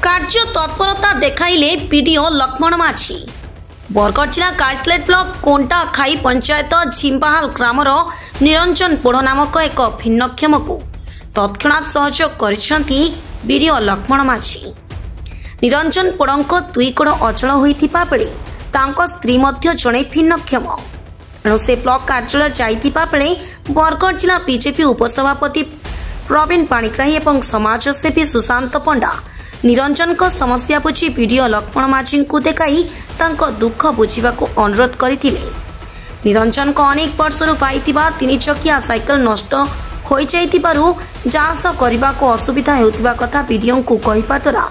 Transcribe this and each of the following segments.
कार्य तत्परता देखाइले पीडीओ लक्ष्मण माझी। बरगढ़ जिला गाइसलेट ब्लॉक कोंटा खाई पंचायत झिम्बाहाल ग्रामर निरंजन पोड़ नामक एक भिन्नक्षम को तत्क्षणात् सहयोग करिसेंती बीडीओ लक्ष्मण माझी। निरंजन पोड़ंको दुई गोड़ अचल होइथिबा बेले तांको स्त्री मध्य जणे भिन्नक्षम। एणु से ब्लॉक कार्यालय जाइथिबा बेले बरगढ़ जिला बीजेपी उपसभापति प्रवीण पाणिग्राही एवं समाजसेवी सुशांत पंडा निरंजन को समस्या बुझी बीडीओ लक्ष्मण माझी को देखाई तांको दुख बुझा अनुरोध करथिले। निरंजन को अनेक वर्षर पाइथिबा 3 चकिया साइकेल नष्ट हो जाइथिबारु जांच करने को असुविधा हेउथिबा कथा बीडीओ को कहिबा द्वारा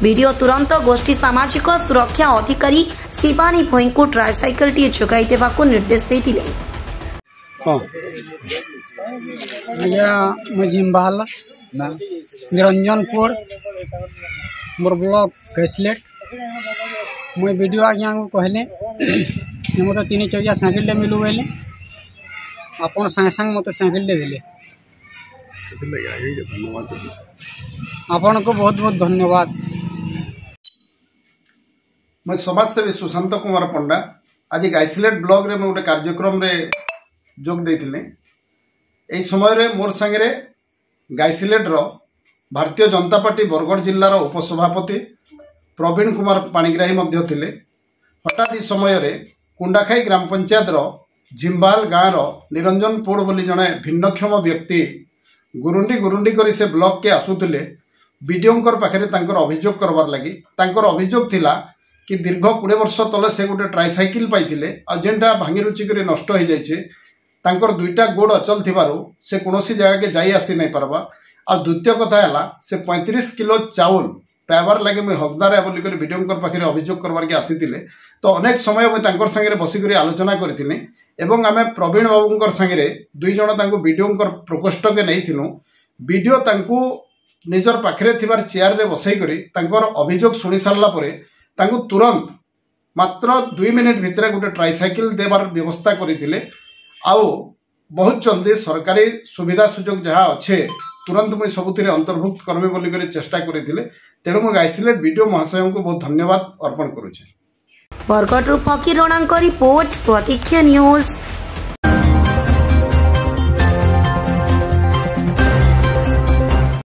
बीडीओ तुरंत गोष्ठी सामाजिक सुरक्षा अधिकारी शिवानी भोई को ट्राइसाइकेल टी जोगाई देबाको निर्देश देथिले। जिम्बाहाल निरंजनपुर मोर ब्लॉक गाइसलेट मुई वीडियो आज्ञा को कहले मत 3 चकिया साइकेल मिलू बोले आपन संगे संग मत साइकेल देले आपन को बहुत बहुत धन्यवाद। मैं समाजसेवी सुशांत कुमार पंडा आज गाइसलेट ब्लॉक रे गोटे कार्यक्रम रे जोग देथिले। एई समय रे मोर संगे गाइसलेट रो भारतीय जनता पार्टी बरगढ़ जिल्लार उपसभापति प्रवीण कुमार पाणिग्राही मध्य थिले। हठात ई समय रे कुंडाखाई ग्राम पंचायत रो झिम्बाहाल गाँव रो निरंजन पोड़ बोली जणे भिन्नक्षम व्यक्ति गुरुंडी गुरुंडी करी से ब्लॉक के आसुथिले बीडीओंकर पाखरे तांकर अभियोग करबार लागि। तांकर अभियोग थिला कि दीर्घ 20 वर्ष तले से गोटे ट्राइसाइकेल पाइथिले आ जेंटा भांगी रुचि करी नष्ट हो जाइछे। तांकर दुईटा गोड़ अचल थिबारु से कोनोसी जगह के जाई आसी नै परबा। आ द्वितीय कथा हैला से 35 किलो चाउल पाइबार लगे मुझे हकदार है बोलिक बीडीओंकर पाखे अभियोग करवार के आसीथिले। तो अनेक समय मुझे तांकर संगे बसिक आलोचना करथिले एवं आमे प्रवीण बाबूंकर संगे 2 जण तांको बीडीओंकर प्रकोष्ठ के नैथिलु। बीडीओ तांको निजर पाखरे थिबार चेयर रे बसई करी तांकर अभियोग सुनी सारला परे तांको तुरंत मात्र 2 मिनिट भितर गोटे ट्राइसाइकेल देवार व्यवस्था करथिले। आउ बहुत जल्दी सरकारी सुविधा सुजोग जहाँ अच्छे तुरंत मुझे सबुथिरे अंतर्भुक्त करबे बोली करी चेष्टा करथिले। तेणु मु गाइसलेट बीडीओ महाशय को बहुत धन्यवाद अर्पण करुछे। बरगढ़ फकीर राणा रिपोर्ट प्रतीक्षा न्यूज।